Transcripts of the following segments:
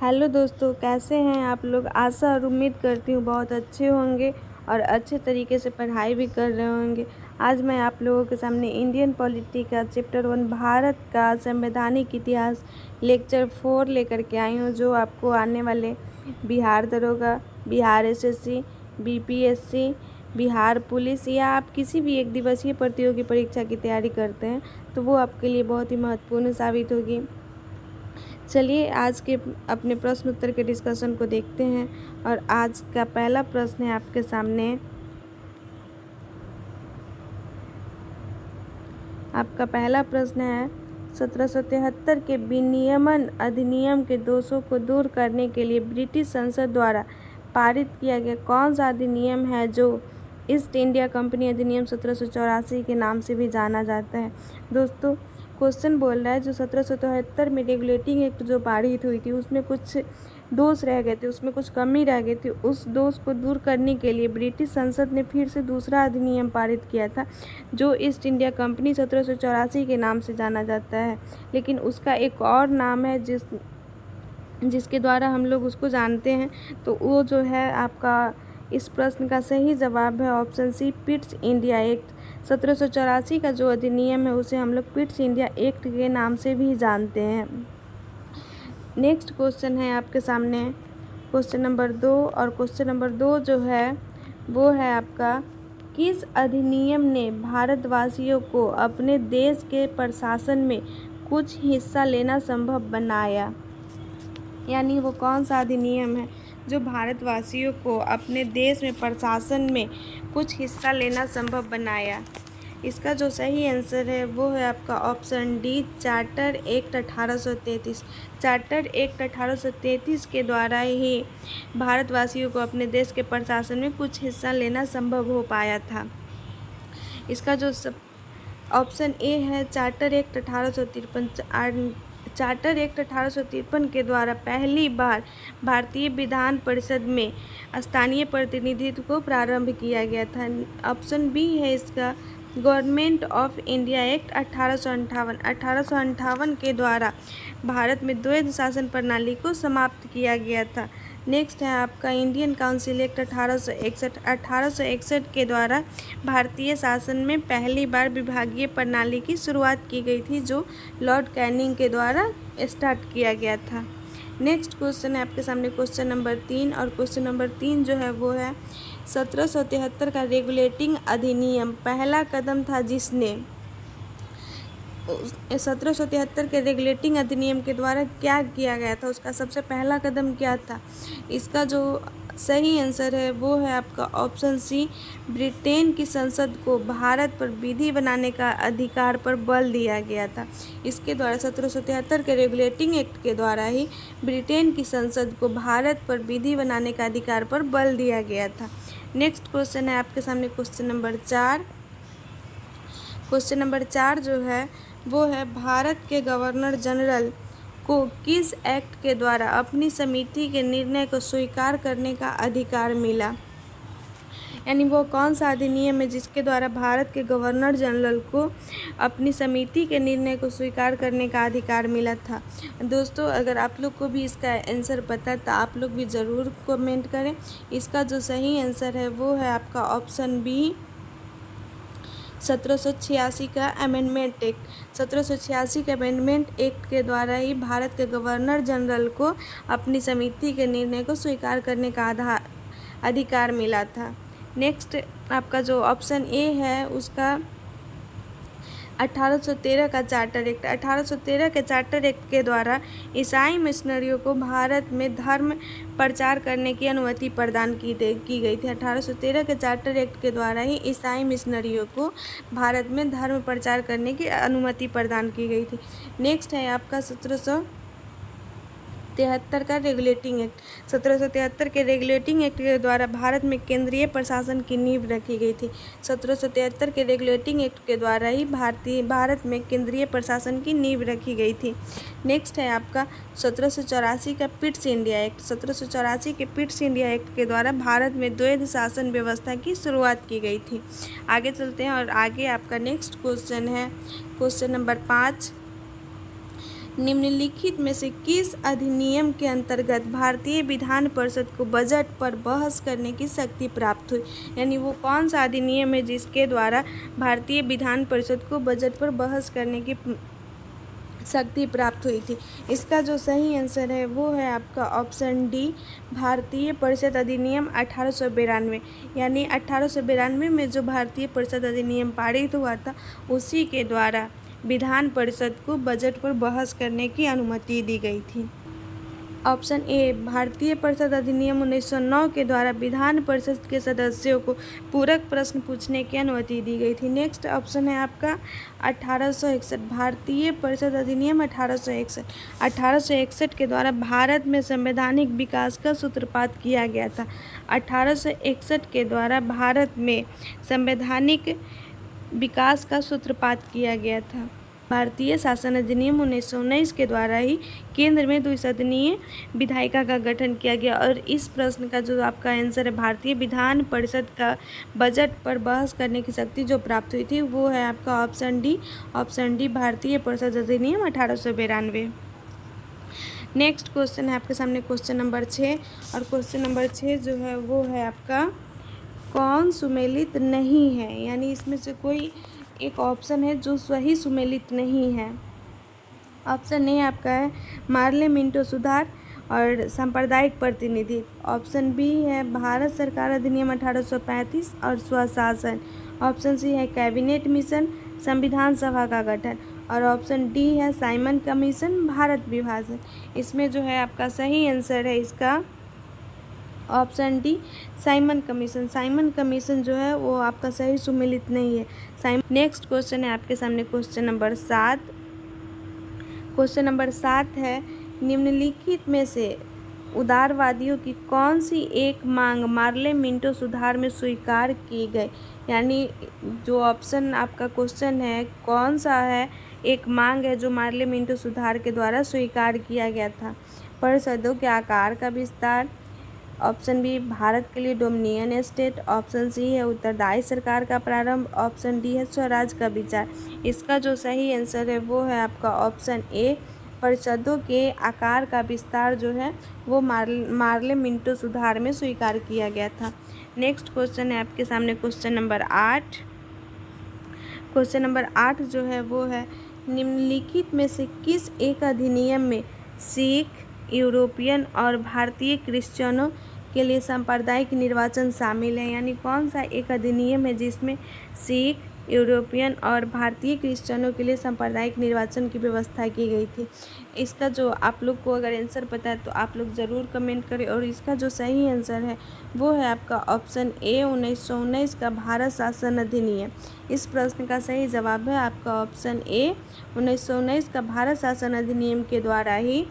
Hello दोस्तों, कैसे हैं आप लोग। आशा और उम्मीद करती हूँ बहुत अच्छे होंगे और अच्छे तरीके से पढ़ाई भी कर रहे होंगे। आज मैं आप लोगों के सामने इंडियन पॉलिटी का चैप्टर 1 भारत का संवैधानिक इतिहास लेक्चर 4 लेकर के आई हूँ, जो आपको आने वाले बिहार दरोगा, Bihar SSC, BPSC, Bihar police या आप किसी भी एक दिवसीय प्रतियोगी परीक्षा की तैयारी करते हैं तो वो आपके लिए बहुत ही महत्वपूर्ण साबित होगी। चलिए आज के अपने प्रश्न उत्तर के डिस्कशन को देखते हैं। और आज का पहला प्रश्न है आपके सामने। आपका पहला प्रश्न है 1773 के विनियमन अधिनियम के दोषों को दूर करने के लिए ब्रिटिश संसद द्वारा पारित किया गया कौन सा अधिनियम है जो ईस्ट इंडिया कंपनी अधिनियम 1784 के नाम से भी जाना जाता है। दोस्तों, क्वेश्चन बोल रहा है जो 1773 में रेगुलेटिंग एक्ट जो पारित हुई थी उसमें कुछ दोष रह गए थे, उसमें कुछ कमी रह गई थी। उस दोष को दूर करने के लिए ब्रिटिश संसद ने फिर से दूसरा अधिनियम पारित किया था जो ईस्ट इंडिया कंपनी 1784 के नाम से जाना जाता है। लेकिन उसका एक और नाम है जिसके द्वारा हम लोग उसको जानते हैं, तो वो जो है आपका इस प्रश्न का सही जवाब है option C, Pitt's India Act. 1784 का जो अधिनियम है उसे हम लोग पिट्स इंडिया एक्ट के नाम से भी जानते हैं। नेक्स्ट क्वेश्चन है आपके सामने क्वेश्चन नंबर 2, और क्वेश्चन नंबर 2 जो है वो है आपका, किस अधिनियम ने भारतवासियों को अपने देश के प्रशासन में कुछ हिस्सा लेना संभव बनाया। यानी वो कौन सा अधिनियम है जो भारतवासियों को अपने देश में प्रशासन में कुछ हिस्सा लेना संभव बनाया। इसका जो सही आंसर है वो है आपका option D, charter act 1833। Charter act 1833 के द्वारा ही भारतवासियों को अपने देश के प्रशासन में कुछ हिस्सा लेना संभव हो पाया था। इसका जो ऑप्शन ए है चार्टर एक्ट 1853। चार्टर एक्ट 1853 के द्वारा पहली बार भारतीय विधान परिषद में स्थानीय प्रतिनिधित्व को प्रारंभ किया गया था। ऑप्शन बी है इसका गवर्नमेंट ऑफ इंडिया एक्ट 1858 के द्वारा भारत में द्वैध शासन प्रणाली को समाप्त किया गया था। नेक्स्ट है आपका इंडियन काउंसिल एक्ट 1861 के द्वारा भारतीय शासन में पहली बार विभागीय प्रणाली की शुरुआत की गई थी, जो लॉर्ड कैनिंग के द्वारा स्टार्ट किया गया था। नेक्स्ट क्वेश्चन है आपके सामने क्वेश्चन नंबर 3, और क्वेश्चन नंबर 3 जो है वो है 1773 का रेगुलेटिंग अधिनियम पहला कदम था जिसने 1773 के रेगुलेटिंग अधिनियम के द्वारा क्या किया गया था, उसका सबसे पहला कदम क्या था। इसका जो सही आंसर है वो है आपका ऑप्शन सी, ब्रिटेन की संसद को भारत पर विधि बनाने का अधिकार पर बल दिया गया था। इसके द्वारा 1773 के रेगुलेटिंग एक्ट के द्वारा ही ब्रिटेन की संसद को भारत पर विधि बनाने का अधिकार पर बल दिया गया था। नेक्स्ट क्वेश्चन है आपके सामने क्वेश्चन नंबर 4। क्वेश्चन नंबर 4 जो है वो है भारत के गवर्नर जनरल को किस एक्ट के द्वारा अपनी समिति के निर्णय को स्वीकार करने का अधिकार मिला। यानी वो कौन सा अधिनियम है जिसके द्वारा भारत के गवर्नर जनरल को अपनी समिति के निर्णय को स्वीकार करने का अधिकार मिला था। दोस्तों, अगर आप लोग को भी इसका आंसर पता है तो आप लोग भी ज़रूर कमेंट करें। इसका जो सही आंसर है वो है आपका ऑप्शन बी, 1786 का अमेंडमेंट एक्ट। 1786 के अमेंडमेंट एक्ट के द्वारा ही भारत के गवर्नर जनरल को अपनी समिति के निर्णय को स्वीकार करने का अधिकार मिला था। नेक्स्ट आपका जो ऑप्शन ए है उसका 1813 का चार्टर एक्ट। 1813 के चार्टर एक्ट के द्वारा ईसाई मिशनरियों को भारत में धर्म प्रचार करने की अनुमति प्रदान की गई थी। 1813 के चार्टर एक्ट के द्वारा ही ईसाई मिशनरियों को भारत में धर्म प्रचार करने की अनुमति प्रदान की गई थी। नेक्स्ट है आपका 1773 का रेगुलेटिंग एक्ट। 1773 के रेगुलेटिंग एक्ट के द्वारा भारत में केंद्रीय प्रशासन की नींव रखी गई थी। 1773 के रेगुलेटिंग एक्ट के द्वारा ही भारत में केंद्रीय प्रशासन की नींव रखी गई थी। नेक्स्ट है आपका 1784 का पिट्स इंडिया एक्ट। 1784 के पिट्स इंडिया एक्ट के द्वारा भारत में द्वैध शासन व्यवस्था की शुरुआत की गई थी। आगे चलते हैं और आगे आपका नेक्स्ट क्वेश्चन है क्वेश्चन नंबर 5। निम्नलिखित में से किस अधिनियम के अंतर्गत भारतीय विधान परिषद को बजट पर बहस करने की शक्ति प्राप्त हुई? यानी वो कौन सा अधिनियम है जिसके द्वारा भारतीय विधान परिषद को बजट पर बहस करने की शक्ति प्राप्त हुई थी? इसका जो सही आंसर है वो है आपका ऑप्शन डी, भारतीय परिषद अधिनियम 1892। यानी 1892 में जो भारतीय परिषद अधिनियम पारित हुआ था उसी के द्वारा विधान परिषद को बजट पर बहस करने की अनुमति दी गई थी। ऑप्शन ए, भारतीय परिषद अधिनियम 1909 के द्वारा विधान परिषद के सदस्यों को पूरक प्रश्न पूछने की अनुमति दी गई थी। नेक्स्ट ऑप्शन है आपका 1861, भारतीय परिषद अधिनियम 1861। 1861 के द्वारा भारत में संवैधानिक विकास का सूत्रपात किया गया था। 1861 के द्वारा भारत में संवैधानिक विकास का सूत्रपात किया गया था। भारतीय शासन अधिनियम 1919 के द्वारा ही केंद्र में द्विसदनीय विधायिका का गठन किया गया। और इस प्रश्न का जो आपका आंसर है, भारतीय विधान परिषद का बजट पर बहस करने की शक्ति जो प्राप्त हुई थी वो है आपका ऑप्शन डी। ऑप्शन डी, भारतीय परिषद अधिनियम 1892। नेक्स्ट क्वेश्चन है आपके सामने क्वेश्चन नंबर 6। और क्वेश्चन नंबर 6 जो है वो है आपका कौन सुमेलित नहीं है? यानी इसमें से कोई एक ऑप्शन है जो सही सुमेलित नहीं है। ऑप्शन ए आपका है मार्ले मिंटो सुधार और सांप्रदायिक प्रतिनिधि। ऑप्शन बी है भारत सरकार अधिनियम 1835 और स्वशासन। ऑप्शन सी है कैबिनेट मिशन, संविधान सभा का गठन। और ऑप्शन डी है साइमन कमीशन, भारत विभाजन। इसमें जो है आपका सही आंसर है इसका option D, Simon commission. Simon commission जो है वो आपका सही सुमेलित नहीं है। नेक्स्ट क्वेश्चन है आपके सामने क्वेश्चन नंबर 7। क्वेश्चन नंबर 7 है निम्नलिखित में से उदारवादियों की कौन सी एक मांग मार्ले मिंटो सुधार में स्वीकार की गई? यानी जो ऑप्शन आपका क्वेश्चन है कौन सा है एक मांग है जो मार्ले मिंटो सुधार के द्वारा स्वीकार किया गया था? परिषदों के आकार का विस्तार। ऑप्शन बी, भारत के लिए डोमिनियन स्टेट। ऑप्शन सी है उत्तरदायी सरकार का प्रारंभ। ऑप्शन डी है स्वराज का विचार। इसका जो सही आंसर है वो है आपका ऑप्शन ए, परिषदों के आकार का विस्तार जो है वो मार्ले मिंटो सुधार में स्वीकार किया गया था। नेक्स्ट क्वेश्चन है आपके सामने क्वेश्चन नंबर 8। क्वेश्चन नंबर 8 जो है वो है निम्नलिखित में से किस एक अधिनियम में सिख, यूरोपियन और भारतीय क्रिश्चियनों के लिए सांप्रदायिक निर्वाचन शामिल है? यानी कौन सा एक अधिनियम है जिसमें सिख, यूरोपियन और भारतीय क्रिश्चियनों के लिए सांप्रदायिक निर्वाचन की व्यवस्था की गई थी? इसका जो आप लोग को अगर आंसर पता है तो आप लोग ज़रूर कमेंट करें। और इसका जो सही आंसर है वो है आपका ऑप्शन ए, 1919 का भारत शासन अधिनियम। इस प्रश्न का सही जवाब है आपका ऑप्शन ए, 1919 का भारत शासन अधिनियम के द्वारा ही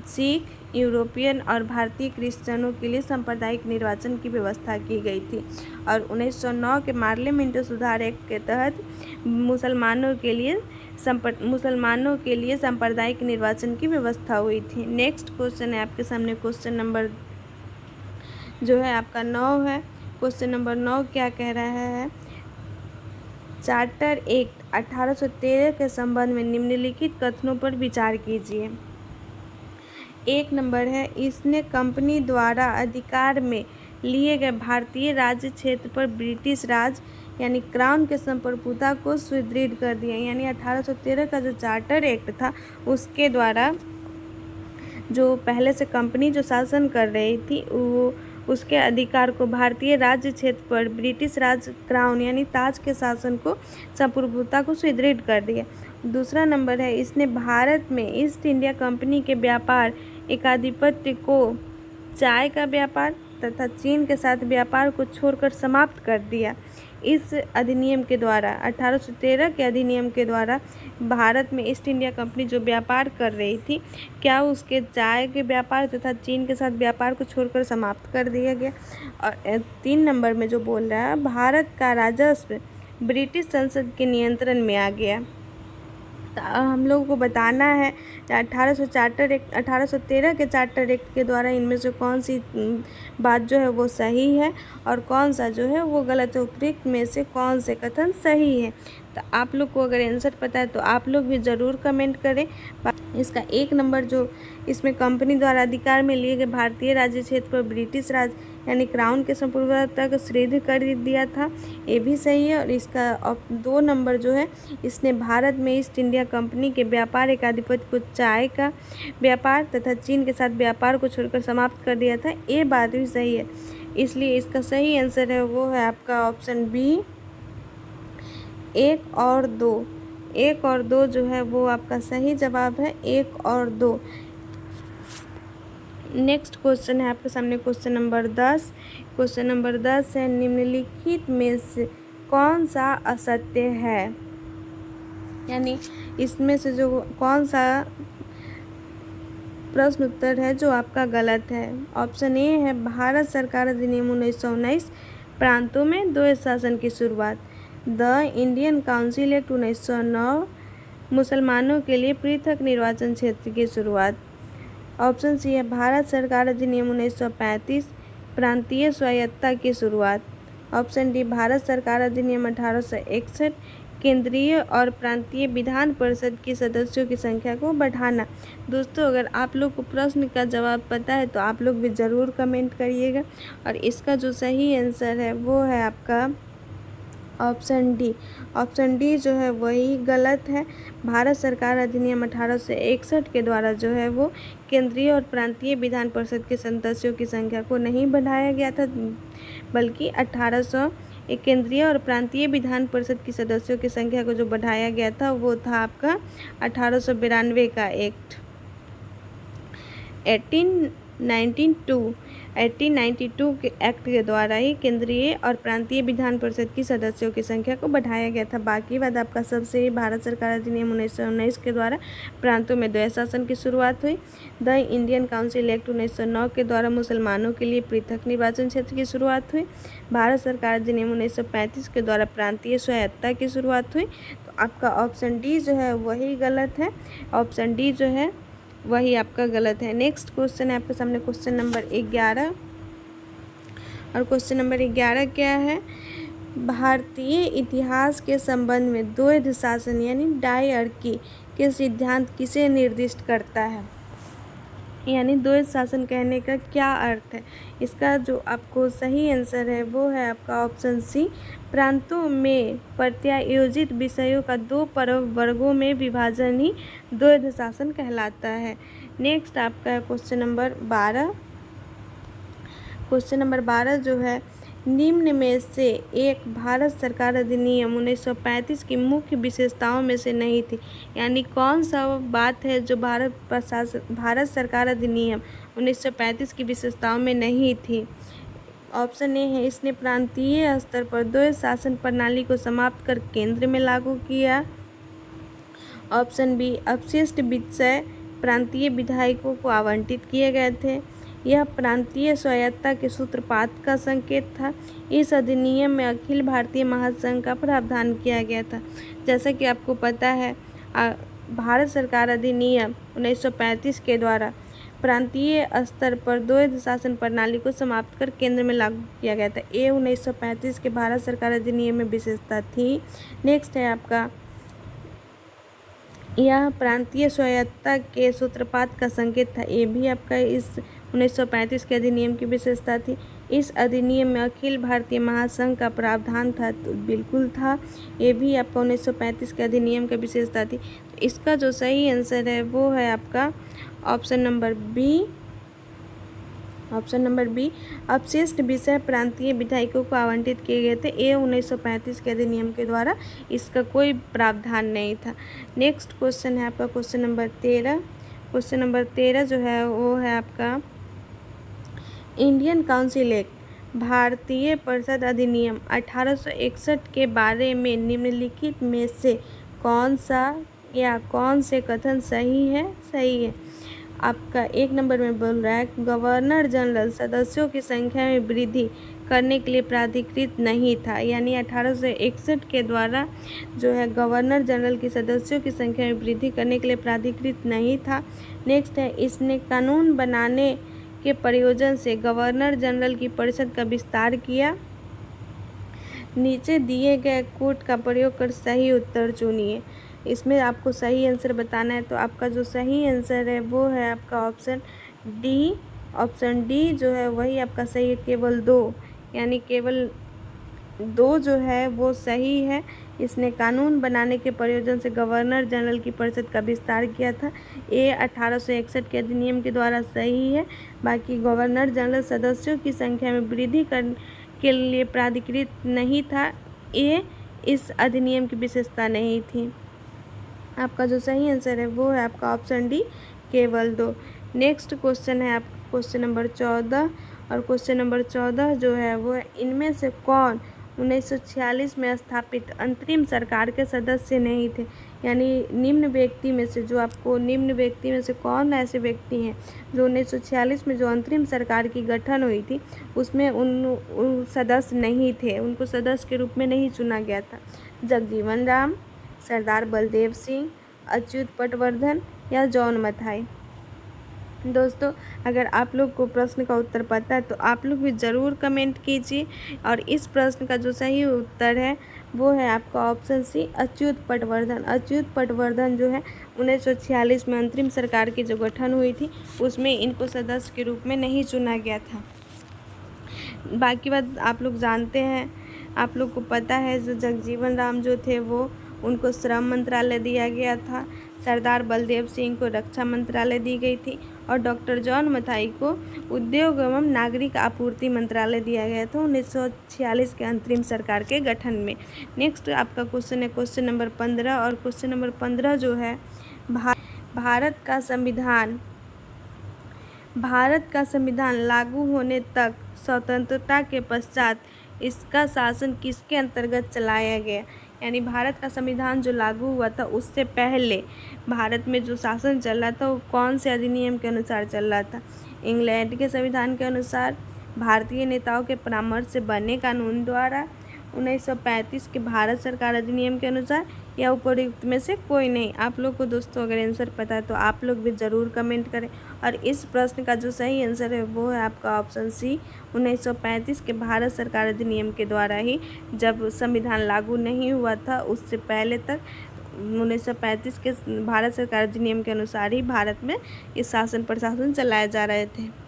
सिख, यूरोपियन और भारतीय क्रिश्चियनों के लिए सांप्रदायिक निर्वाचन की व्यवस्था की गई थी। और 1909 के मार्ले मिंटो सुधार एक्ट के तहत मुसलमानों के लिए सांप्रदायिक निर्वाचन की व्यवस्था हुई थी। नेक्स्ट क्वेश्चन है आपके सामने क्वेश्चन नंबर जो है आपका 9 है। क्वेश्चन नंबर 9 क्या कह रहा है? चार्टर एक्ट 1813 के संबंध में निम्नलिखित कथनों पर विचार कीजिए। एक नंबर है, इसने कंपनी द्वारा अधिकार में लिए गए भारतीय राज्य क्षेत्र पर ब्रिटिश राज यानी क्राउन के संप्रभुता को सुदृढ़ कर दिया। यानी 1813 का जो चार्टर एक्ट था उसके द्वारा जो पहले से कंपनी जो शासन कर रही थी वो उसके अधिकार को भारतीय राज्य क्षेत्र पर ब्रिटिश राज क्राउन यानी ताज के शासन को संप्रभुता को सुदृढ़ कर दिया। दूसरा नंबर है, इसने भारत में ईस्ट इंडिया कंपनी के व्यापार एकाधिपत्य को चाय का व्यापार तथा चीन के साथ व्यापार को छोड़कर समाप्त कर दिया। इस अधिनियम के द्वारा 1813 के अधिनियम के द्वारा भारत में ईस्ट इंडिया कंपनी जो व्यापार कर रही थी क्या उसके चाय के व्यापार तथा चीन के साथ व्यापार को छोड़कर समाप्त कर दिया गया। और 3 नंबर में जो बोल रहा है, भारत का राजस्व ब्रिटिश संसद के नियंत्रण में आ गया। हम लोगों को बताना है 1813 के चार्टर एक्ट के द्वारा इनमें से कौन सी बात जो है वो सही है और कौन सा जो है वो गलत है। उपरोक्त में से कौन से कथन सही है? तो आप लोग को अगर आंसर पता है तो आप लोग भी ज़रूर कमेंट करें। इसका 1 नंबर जो इसमें कंपनी द्वारा अधिकार में लिए गए भारतीय राज्य क्षेत्र पर ब्रिटिश राज यानी क्राउन के संप्रभुता को सुदृढ़ कर दिया था, ये भी सही है। और इसका 2 नंबर जो है, इसने भारत में ईस्ट इंडिया कंपनी के व्यापारिक आधिपत्य को चाय का व्यापार तथा चीन के साथ व्यापार को छोड़कर समाप्त कर दिया था, ये बात भी सही है। इसलिए इसका सही आंसर है वो है आपका ऑप्शन बी 1 और 2। 1 और 2 जो है वो आपका सही जवाब है, 1 और 2। नेक्स्ट क्वेश्चन है आपके सामने क्वेश्चन नंबर 10। क्वेश्चन नंबर 10 है, निम्नलिखित में से कौन सा असत्य है, यानी इसमें से जो कौन सा प्रश्न उत्तर है जो आपका गलत है। ऑप्शन ए है, भारत सरकार अधिनियम 1919 प्रांतों में द्वैध शासन की शुरुआत। द इंडियन काउंसिल एक्ट 1909 मुसलमानों के लिए पृथक निर्वाचन क्षेत्र की शुरुआत। ऑप्शन सी है, भारत सरकार अधिनियम 1935 प्रांतीय स्वायत्तता की शुरुआत। ऑप्शन डी, भारत सरकार अधिनियम 1861 केंद्रीय और प्रांतीय विधान परिषद की सदस्यों की संख्या को बढ़ाना। दोस्तों, अगर आप लोग को प्रश्न का जवाब पता है तो आप लोग भी ज़रूर कमेंट करिएगा। और इसका जो सही आंसर है वो है आपका ऑप्शन डी। ऑप्शन डी जो है वही गलत है। भारत सरकार अधिनियम 1861 के द्वारा जो है वो केंद्रीय और प्रांतीय विधान परिषद के सदस्यों की संख्या को नहीं बढ़ाया गया था, बल्कि केंद्रीय और प्रांतीय विधान परिषद की सदस्यों की संख्या को जो बढ़ाया गया था वो था आपका 1892 का एक्ट। 1892 के एक्ट के द्वारा ही केंद्रीय और प्रांतीय विधान परिषद की सदस्यों की संख्या को बढ़ाया गया था। बाकी बात आपका सबसे ही भारत सरकार अधिनियम 1919 के द्वारा प्रांतों में द्वैध शासन की शुरुआत हुई। द इंडियन काउंसिल एक्ट 1909 के द्वारा मुसलमानों के लिए पृथक निर्वाचन क्षेत्र की शुरुआत हुई। भारत सरकार अधिनियम 1935 के द्वारा प्रांतीय स्वायत्तता की शुरुआत हुई। तो आपका ऑप्शन डी जो है वही गलत है। ऑप्शन डी जो है वही आपका गलत है। नेक्स्ट क्वेश्चन है आपके सामने क्वेश्चन नंबर 11। और क्वेश्चन नंबर 11 क्या है, भारतीय इतिहास के संबंध में द्वैध शासन यानी डायरकी के सिद्धांत किसे निर्दिष्ट करता है, यानी द्वैध शासन कहने का क्या अर्थ है। इसका जो आपको सही आंसर है वो है आपका ऑप्शन सी, प्रांतों में प्रत्यायोजित विषयों का 2 वर्गों में विभाजन ही द्वैध शासन कहलाता है। नेक्स्ट आपका है क्वेश्चन नंबर 12। क्वेश्चन नंबर 12 जो है, निम्न में से एक भारत सरकार अधिनियम 1935 की मुख्य विशेषताओं में से नहीं थी, यानी कौन सा बात है जो भारत सरकार अधिनियम 1935 की विशेषताओं में नहीं थी। ऑप्शन ए है, इसने प्रांतीय स्तर पर द्वैध शासन प्रणाली को समाप्त कर केंद्र में लागू किया। ऑप्शन बी, अपशिष्ट विषय प्रांतीय विधायकों को आवंटित किए गए थे। यह प्रांतीय स्वायत्तता के सूत्रपात का संकेत था। इस अधिनियम में अखिल भारतीय महासंघ का प्रावधान किया गया था। जैसा कि आपको पता है, भारत सरकार अधिनियम 1935 के द्वारा प्रांतीय स्तर पर द्वैध शासन प्रणाली को समाप्त कर केंद्र में लागू किया गया था। ये 1935 के भारत सरकार अधिनियम में विशेषता थी। नेक्स्ट है आपका, यह प्रांतीय स्वायत्तता के सूत्रपात का संकेत था। ये भी आपका इस 1935 के अधिनियम की विशेषता थी। इस अधिनियम में अखिल भारतीय महासंघ का प्रावधान था, तो बिल्कुल था। ये भी आपका 1935 के अधिनियम की विशेषता थी। तो इसका जो सही आंसर है वो है आपका option number B. Option number B, अपशिष्ट विषय प्रांतीय विधायकों को आवंटित किए गए थे। ये 1935 के अधिनियम के द्वारा इसका कोई प्रावधान नहीं था। नेक्स्ट क्वेश्चन है आपका क्वेश्चन नंबर 13। क्वेश्चन नंबर 13 जो है वो है आपका, इंडियन काउंसिल एक्ट भारतीय परिषद अधिनियम 1861 के बारे में निम्नलिखित में से कौन सा या कौन से कथन सही है। सही है। आपका 1 नंबर में बोल रहा है, गवर्नर जनरल सदस्यों की संख्या में वृद्धि करने के लिए प्राधिकृत नहीं था, यानी 1861 के द्वारा जो है गवर्नर जनरल की सदस्यों की संख्या में वृद्धि करने के लिए प्राधिकृत नहीं था। नेक्स्ट है, इसने कानून बनाने के प्रयोजन से गवर्नर जनरल की परिषद का विस्तार किया। नीचे दिए गए कोड का प्रयोग कर सही उत्तर चुनिए। इसमें आपको सही आंसर बताना है। तो आपका जो सही आंसर है वो है आपका ऑप्शन डी। ऑप्शन डी जो है वही आपका सही है, केवल 2, यानी केवल 2 जो है वो सही है। इसने कानून बनाने के प्रयोजन से गवर्नर जनरल की परिषद का विस्तार किया था। ये 1861 के अधिनियम के द्वारा सही है। बाकी गवर्नर जनरल सदस्यों की संख्या में वृद्धि के लिए प्राधिकृत नहीं था, ये इस अधिनियम की विशेषता नहीं थी। आपका जो सही आंसर है वो है आपका ऑप्शन डी, केवल 2। नेक्स्ट क्वेश्चन है आपका क्वेश्चन नंबर 14, और क्वेश्चन नंबर 14 जो है वो है, इनमें से कौन 1946 में स्थापित अंतरिम सरकार के सदस्य नहीं थे। यानी निम्न व्यक्ति में से जो आपको निम्न व्यक्ति में से कौन ऐसे व्यक्ति हैं जो 1946 में जो अंतरिम सरकार की गठन हुई थी उसमें उन सदस्य नहीं थे, उनको सदस्य के रूप में नहीं चुना गया था। जगजीवन राम, सरदार बलदेव सिंह, अच्युत पटवर्धन या जॉन मथाई। दोस्तों, अगर आप लोग को प्रश्न का उत्तर पता है तो आप लोग भी ज़रूर कमेंट कीजिए। और इस प्रश्न का जो सही उत्तर है वो है आपका ऑप्शन सी, अच्युत पटवर्धन। अच्युत पटवर्धन जो है 1946 में अंतरिम सरकार की जो गठन हुई थी उसमें इनको सदस्य के रूप में नहीं चुना गया था। बाकी बात आप लोग जानते हैं, आप लोग को पता है जो जगजीवन राम जो थे वो उनको श्रम मंत्रालय दिया गया था, सरदार बलदेव सिंह को रक्षा मंत्रालय दी गई थी, और डॉक्टर जॉन मथाई को उद्योग एवं नागरिक आपूर्ति मंत्रालय दिया गया था 1946 के अंतरिम सरकार के गठन में। नेक्स्ट आपका क्वेश्चन है क्वेश्चन नंबर 15, और क्वेश्चन नंबर 15 जो है, भारत का संविधान लागू होने तक स्वतंत्रता के पश्चात इसका शासन किसके अंतर्गत चलाया गया। यानी भारत का संविधान जो लागू हुआ था उससे पहले भारत में जो शासन चल रहा था वो कौन से अधिनियम के अनुसार चल रहा था। इंग्लैंड के संविधान के अनुसार, भारतीय नेताओं के परामर्श से बने कानून द्वारा, 1935 के भारत सरकार अधिनियम के अनुसार, या उपयुक्त में से कोई नहीं। आप लोग को दोस्तों अगर आंसर पता है तो आप लोग भी ज़रूर कमेंट करें। और इस प्रश्न का जो सही आंसर है वो है आपका ऑप्शन सी, 1935 के भारत सरकार अधिनियम के द्वारा ही, जब संविधान लागू नहीं हुआ था उससे पहले तक 1935 के भारत सरकार अधिनियम के अनुसार ही भारत में इस शासन प्रशासन चलाए जा रहे थे।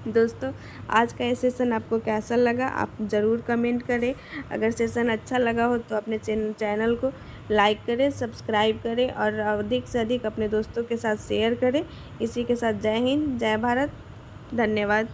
दोस्तों, आज का ये सेशन आपको कैसा लगा आप ज़रूर कमेंट करें। अगर सेशन अच्छा लगा हो तो अपने चैनल को लाइक करें, सब्सक्राइब करें और अधिक से अधिक अपने दोस्तों के साथ शेयर करें। इसी के साथ जय हिंद, जय भारत, धन्यवाद।